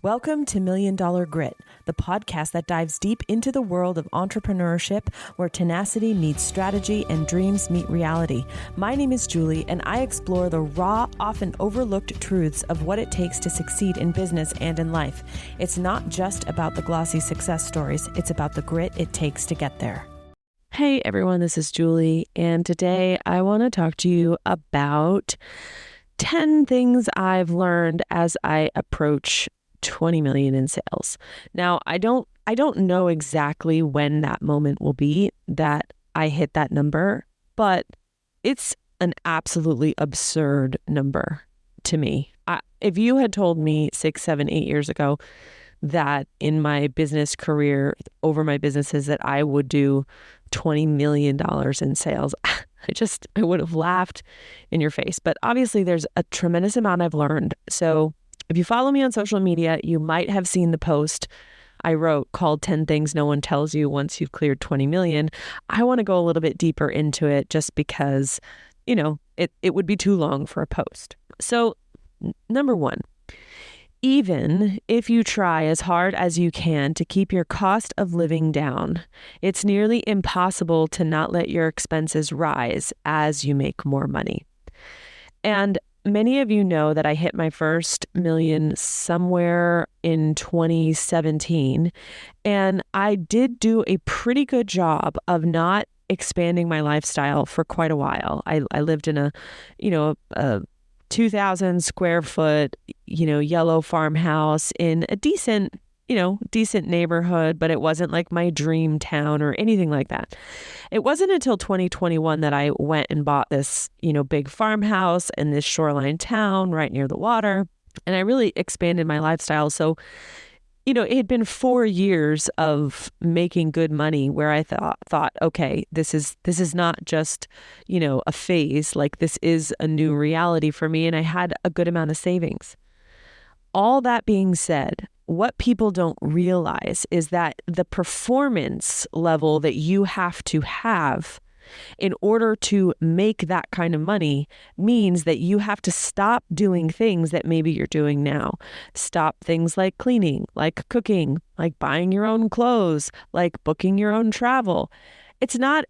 Welcome to Million Dollar Grit, the podcast that dives deep into the world of entrepreneurship where tenacity meets strategy and dreams meet reality. My name is Julie, and I explore the raw, often overlooked truths of what it takes to succeed in business and in life. It's not just about the glossy success stories, it's about the grit it takes to get there. Hey everyone, this is Julie, and today I want to talk to you about 10 things I've learned as I approach 20 million in sales. Now, I don't know exactly when that moment will be that I hit that number, but it's an absolutely absurd number to me. If you had told me 6, 7, 8 years ago that in my business career, over my businesses, that I would do $20 million in sales, I would have laughed in your face. But obviously there's a tremendous amount I've learned. So if you follow me on social media, you might have seen the post I wrote called 10 Things No One Tells You Once You've Cleared 20 million. I want to go a little bit deeper into it just because, it would be too long for a post. So number one, even if you try as hard as you can to keep your cost of living down, it's nearly impossible to not let your expenses rise as you make more money. And many of you know that I hit my first million somewhere in 2017, and I did do a pretty good job of not expanding my lifestyle for quite a while. I lived in a 2,000 square foot, yellow farmhouse in a decent neighborhood, but it wasn't like my dream town or anything like that. It wasn't until 2021 that I went and bought this, big farmhouse in this shoreline town right near the water. And I really expanded my lifestyle. So, it had been 4 years of making good money where I thought, okay, this is not just, a phase, like this is a new reality for me. And I had a good amount of savings. All that being said, what people don't realize is that the performance level that you have to have in order to make that kind of money means that you have to stop doing things that maybe you're doing now. Stop things like cleaning, like cooking, like buying your own clothes, like booking your own travel. It's not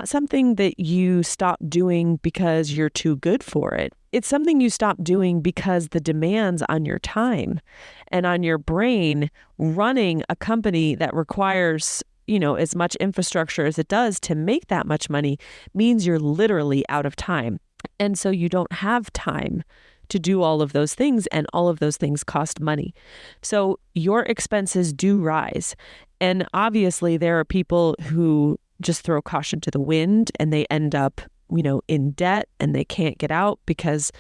something that you stop doing because you're too good for it. It's something you stop doing because the demands on your time and on your brain running a company that requires as much infrastructure as it does to make that much money means you're literally out of time. And so you don't have time to do all of those things, and all of those things cost money. So your expenses do rise. And obviously there are people who just throw caution to the wind and they end up, in debt and they can't get out because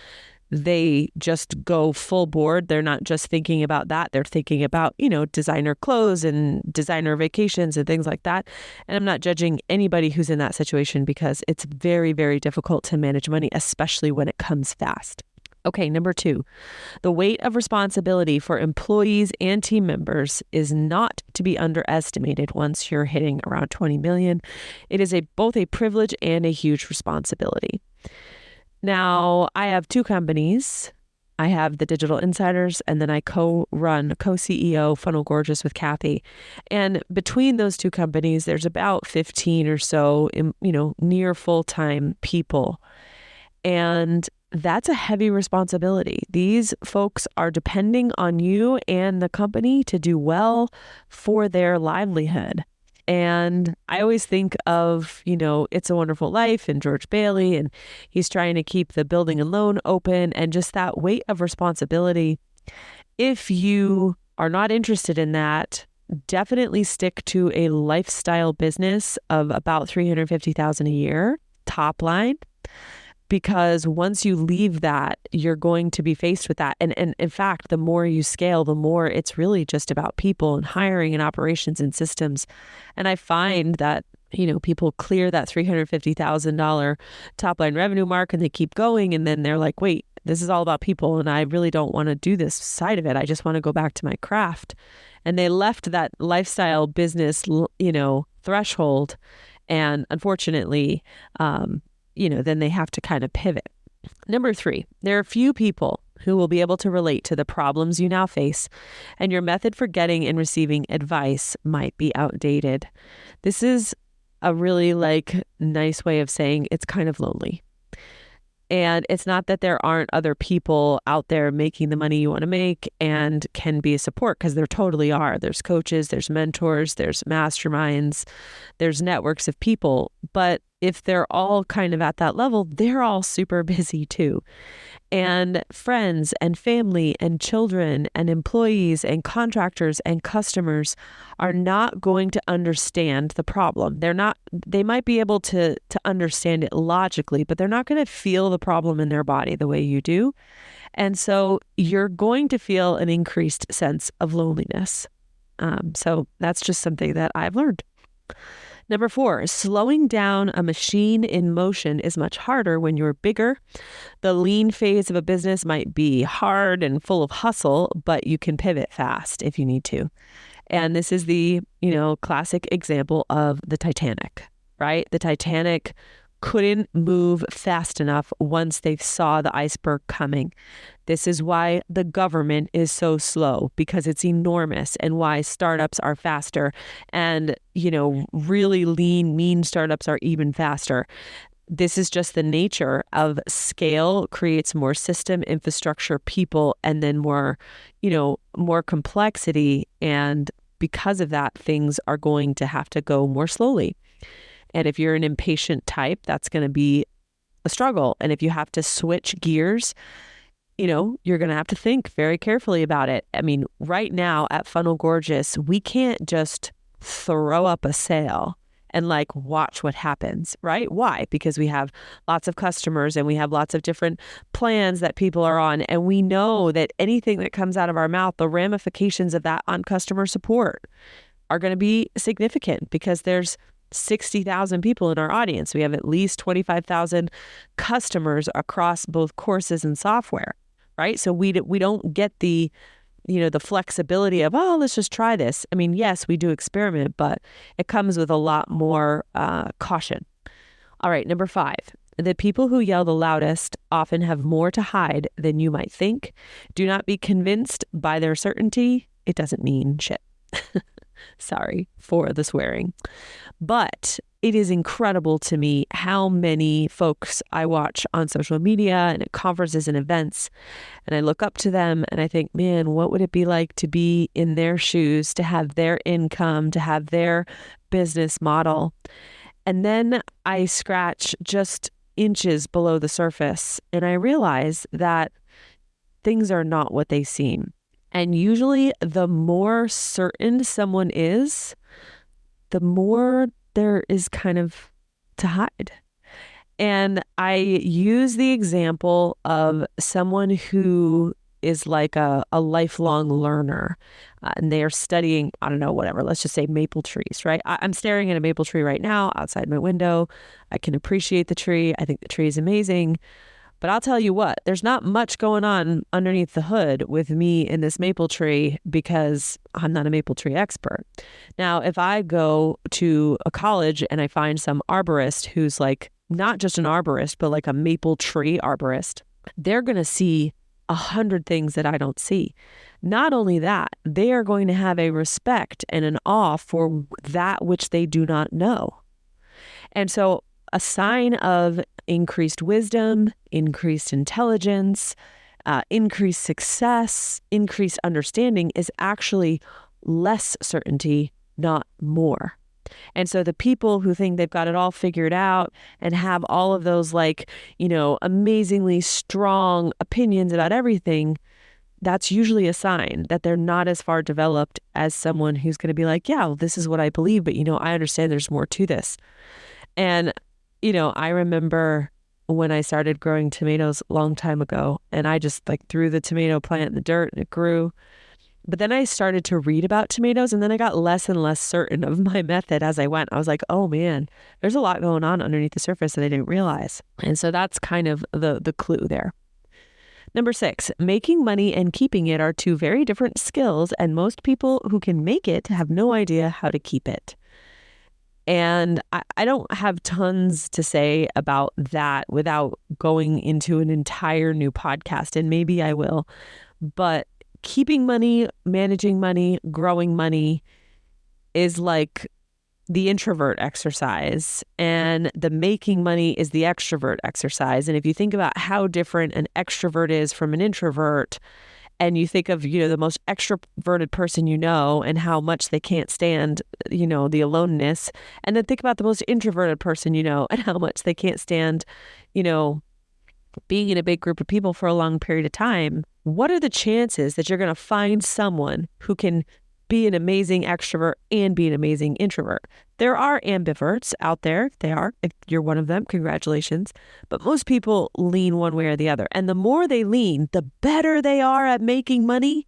they just go full board. They're not just thinking about that. They're thinking about, designer clothes and designer vacations and things like that. And I'm not judging anybody who's in that situation because it's very, very difficult to manage money, especially when it comes fast. Okay, number 2, the weight of responsibility for employees and team members is not to be underestimated once you're hitting around 20 million. It is both a privilege and a huge responsibility. Now, I have 2 companies. I have the Digital Insiders, and then I co-CEO Funnel Gorgeous with Kathy. And between those 2 companies, there's about 15 or so, near full-time people. And that's a heavy responsibility. These folks are depending on you and the company to do well for their livelihood. And I always think of, It's a Wonderful Life and George Bailey, and he's trying to keep the building and loan open, and just that weight of responsibility. If you are not interested in that, definitely stick to a lifestyle business of about $350,000 a year, top line. Because once you leave that, you're going to be faced with that. And in fact, the more you scale, the more it's really just about people and hiring and operations and systems. And I find that, people clear that $350,000 top line revenue mark and they keep going. And then they're like, wait, this is all about people. And I really don't want to do this side of it. I just want to go back to my craft. And they left that lifestyle business, threshold. And unfortunately, then they have to kind of pivot. Number 3, there are few people who will be able to relate to the problems you now face, and your method for getting and receiving advice might be outdated. This is a really nice way of saying it's kind of lonely. And it's not that there aren't other people out there making the money you want to make and can be a support, because there totally are. There's coaches, there's mentors, there's masterminds, there's networks of people. But if they're all kind of at that level, they're all super busy too. And friends and family and children and employees and contractors and customers are not going to understand the problem. They might be able to understand it logically, but they're not going to feel the problem in their body the way you do. And so you're going to feel an increased sense of loneliness. So that's just something that I've learned. Number 4, slowing down a machine in motion is much harder when you're bigger. The lean phase of a business might be hard and full of hustle, but you can pivot fast if you need to. And this is the, classic example of the Titanic, right? The Titanic couldn't move fast enough once they saw the iceberg coming. This is why the government is so slow, because it's enormous, and why startups are faster, and, really lean, mean startups are even faster. This is just the nature of scale creates more system, infrastructure, people, and then more complexity. And because of that, things are going to have to go more slowly. And if you're an impatient type, that's going to be a struggle. And if you have to switch gears, you're going to have to think very carefully about it. I mean, right now at Funnel Gorgeous, we can't just throw up a sale and watch what happens, right? Why? Because we have lots of customers and we have lots of different plans that people are on. And we know that anything that comes out of our mouth, the ramifications of that on customer support are going to be significant, because there's 60,000 people in our audience. We have at least 25,000 customers across both courses and software, right? So we don't get the flexibility of, let's just try this. I mean, yes, we do experiment, but it comes with a lot more caution. All right, number 5, the people who yell the loudest often have more to hide than you might think. Do not be convinced by their certainty. It doesn't mean shit. Sorry for the swearing. But it is incredible to me how many folks I watch on social media and at conferences and events, and I look up to them and I think, man, what would it be like to be in their shoes, to have their income, to have their business model? And then I scratch just inches below the surface and I realize that things are not what they seem. And usually the more certain someone is, the more there is kind of to hide. And I use the example of someone who is like a lifelong learner, and they are studying, I don't know, whatever, let's just say maple trees, right? I'm staring at a maple tree right now outside my window. I can appreciate the tree. I think the tree is amazing. But I'll tell you what, there's not much going on underneath the hood with me in this maple tree, because I'm not a maple tree expert. Now, if I go to a college and I find some arborist who's not just an arborist, but a maple tree arborist, they're going to see 100 things that I don't see. Not only that, they are going to have a respect and an awe for that which they do not know. And so a sign of increased wisdom, increased intelligence, increased success, increased understanding is actually less certainty, not more. And so the people who think they've got it all figured out and have all of those amazingly strong opinions about everything, that's usually a sign that they're not as far developed as someone who's going to be yeah, well, this is what I believe, but I understand there's more to this. And I remember when I started growing tomatoes a long time ago, and I just threw the tomato plant in the dirt and it grew. But then I started to read about tomatoes, and then I got less and less certain of my method as I went. I was like, oh man, there's a lot going on underneath the surface that I didn't realize. And so that's kind of the clue there. Number 6, making money and keeping it are two very different skills, and most people who can make it have no idea how to keep it. And I don't have tons to say about that without going into an entire new podcast, and maybe I will. But keeping money, managing money, growing money is like the introvert exercise, and the making money is the extrovert exercise. And if you think about how different an extrovert is from an introvert, and you think of, the most extroverted person and how much they can't stand, the aloneness, and then think about the most introverted person and how much they can't stand, being in a big group of people for a long period of time. What are the chances that you're going to find someone who can be an amazing extrovert and be an amazing introvert? There are ambiverts out there. They are. If you're one of them, congratulations. But most people lean one way or the other. And the more they lean, the better they are at making money.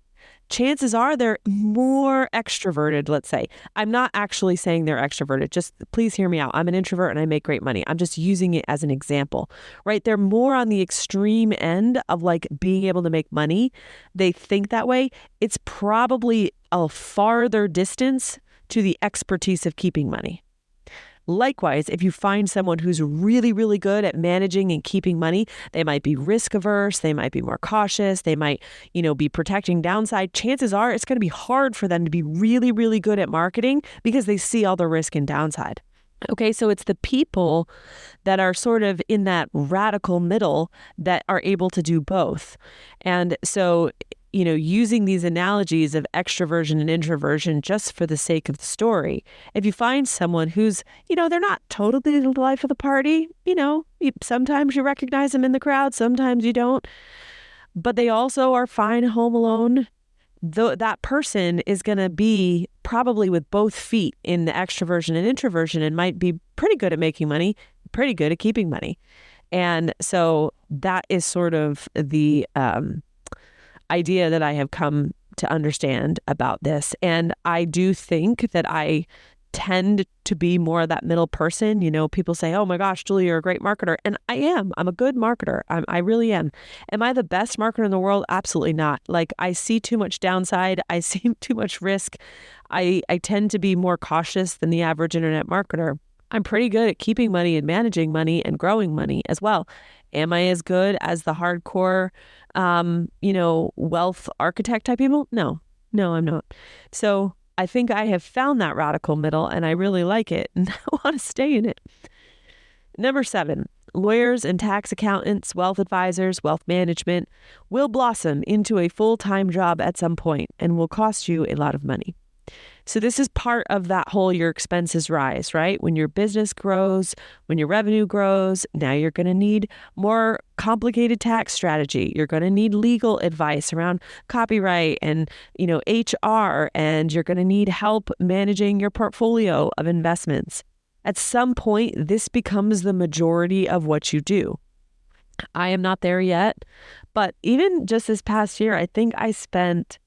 Chances are they're more extroverted, let's say. I'm not actually saying they're extroverted. Just please hear me out. I'm an introvert and I make great money. I'm just using it as an example, right? They're more on the extreme end of like being able to make money. They think that way. It's probably a farther distance to the expertise of keeping money. Likewise, if you find someone who's really, really good at managing and keeping money, they might be risk averse, they might be more cautious, they might, be protecting downside. Chances are it's going to be hard for them to be really, really good at marketing because they see all the risk and downside. Okay, so it's the people that are sort of in that radical middle that are able to do both. And so, using these analogies of extroversion and introversion just for the sake of the story, if you find someone who's, they're not totally the life of the party, sometimes you recognize them in the crowd, sometimes you don't, but they also are fine home alone, that person is going to be probably with both feet in the extroversion and introversion and might be pretty good at making money, pretty good at keeping money. And so that is sort of the idea that I have come to understand about this. And I do think that I tend to be more of that middle person. People say, oh my gosh, Julie, you're a great marketer. And I am. I'm a good marketer. I really am. Am I the best marketer in the world? Absolutely not. Like, I see too much downside. I see too much risk. I tend to be more cautious than the average internet marketer. I'm pretty good at keeping money and managing money and growing money as well. Am I as good as the hardcore, wealth architect type people? No, I'm not. So I think I have found that radical middle and I really like it and I want to stay in it. Number 7, lawyers and tax accountants, wealth advisors, wealth management will blossom into a full-time job at some point and will cost you a lot of money. So this is part of that whole your expenses rise, right? When your business grows, when your revenue grows, now you're going to need more complicated tax strategy. You're going to need legal advice around copyright and, HR, and you're going to need help managing your portfolio of investments. At some point, this becomes the majority of what you do. I am not there yet, but even just this past year, I think I spent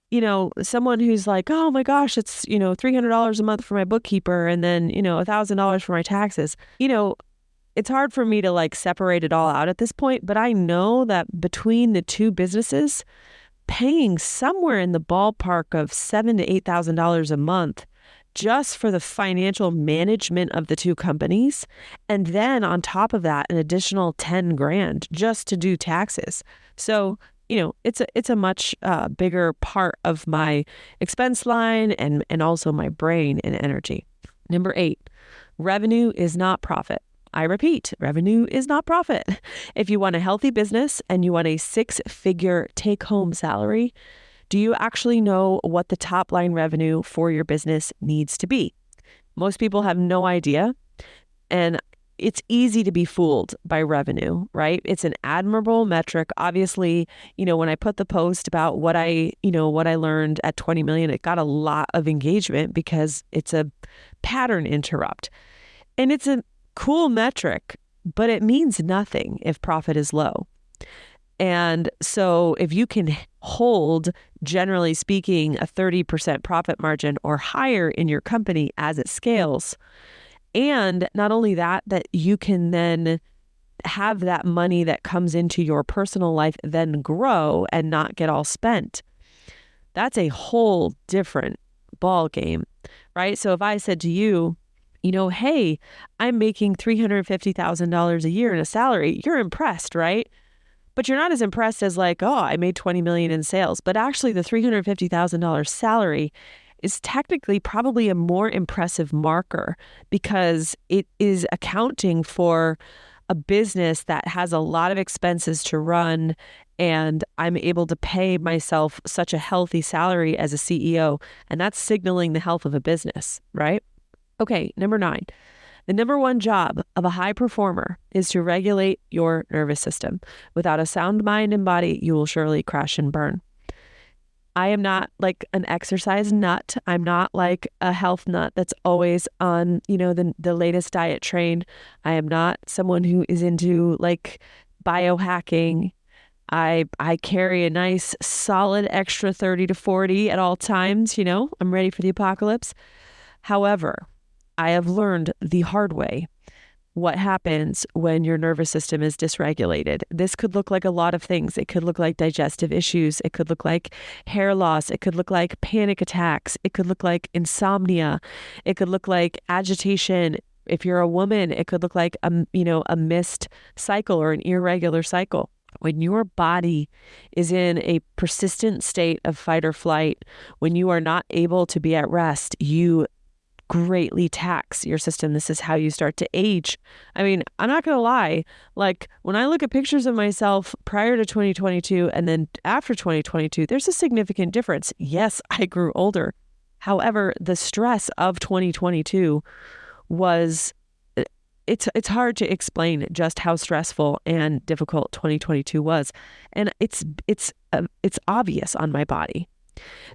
someone who's like, oh my gosh, it's, $300 a month for my bookkeeper and then, $1,000 for my taxes. It's hard for me to like separate it all out at this point, but I know that between the two businesses, paying somewhere in the ballpark of $7,000 to $8,000 a month just for the financial management of the two companies. And then on top of that, an additional 10 grand just to do taxes. So it's a much bigger part of my expense line and also my brain and energy. Number 8, revenue is not profit. I repeat, revenue is not profit. If you want a healthy business and you want a 6-figure take-home salary, do you actually know what the top line revenue for your business needs to be? Most people have no idea. And it's easy to be fooled by revenue, right? It's an admirable metric. Obviously, when I put the post about what I learned at 20 million, it got a lot of engagement because it's a pattern interrupt. And it's a cool metric, but it means nothing if profit is low. And so if you can hold, generally speaking, a 30% profit margin or higher in your company as it scales, and not only that you can then have that money that comes into your personal life then grow and not get all spent. That's a whole different ball game, right? So if I said to you, hey, I'm making $350,000 a year in a salary. You're impressed, right? But you're not as impressed as like, oh, I made 20 million in sales. But actually the $350,000 salary is technically probably a more impressive marker because it is accounting for a business that has a lot of expenses to run, and I'm able to pay myself such a healthy salary as a CEO. And that's signaling the health of a business, right? Okay, number 9. The number one job of a high performer is to regulate your nervous system. Without a sound mind and body, you will surely crash and burn. I am not like an exercise nut. I'm not like a health nut that's always on, the latest diet train. I am not someone who is into like biohacking. I carry a nice solid extra 30 to 40 at all times, I'm ready for the apocalypse. However, I have learned the hard way what happens when your nervous system is dysregulated. This could look like a lot of things. It could look like digestive issues. It could look like hair loss. It could look like panic attacks. It could look like insomnia. It could look like agitation. If you're a woman, it could look like a missed cycle or an irregular cycle. When your body is in a persistent state of fight or flight, when you are not able to be at rest, you greatly tax your system. This is how you start to age. I mean, I'm not going to lie. Like when I look at pictures of myself prior to 2022 and then after 2022, there's a significant difference. Yes, I grew older. However, the stress of 2022 was, it's hard to explain just how stressful and difficult 2022 was. And it's obvious on my body.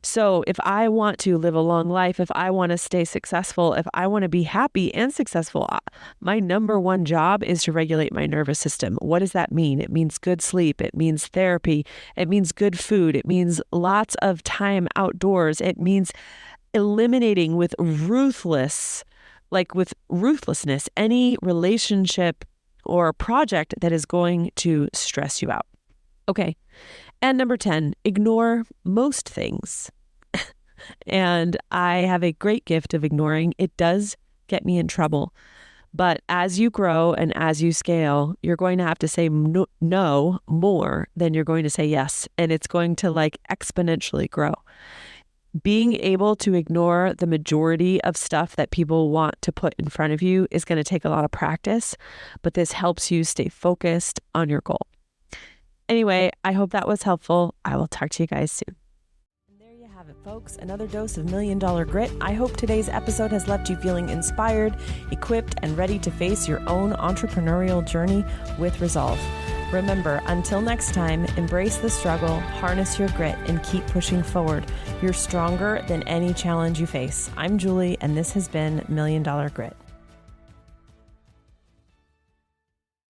So if I want to live a long life, if I want to stay successful, if I want to be happy and successful, my number one job is to regulate my nervous system. What does that mean? It means good sleep. It means therapy. It means good food. It means lots of time outdoors. It means eliminating with ruthlessness, any relationship or project that is going to stress you out. Okay. And number 10, ignore most things. And I have a great gift of ignoring. It does get me in trouble. But as you grow and as you scale, you're going to have to say no more than you're going to say yes. And it's going to like exponentially grow. Being able to ignore the majority of stuff that people want to put in front of you is going to take a lot of practice, but this helps you stay focused on your goal. Anyway, I hope that was helpful. I will talk to you guys soon. And there you have it, folks. Another dose of $1 Million Grit. I hope today's episode has left you feeling inspired, equipped, and ready to face your own entrepreneurial journey with resolve. Remember, until next time, embrace the struggle, harness your grit, and keep pushing forward. You're stronger than any challenge you face. I'm Julie, and this has been $1 Million Grit.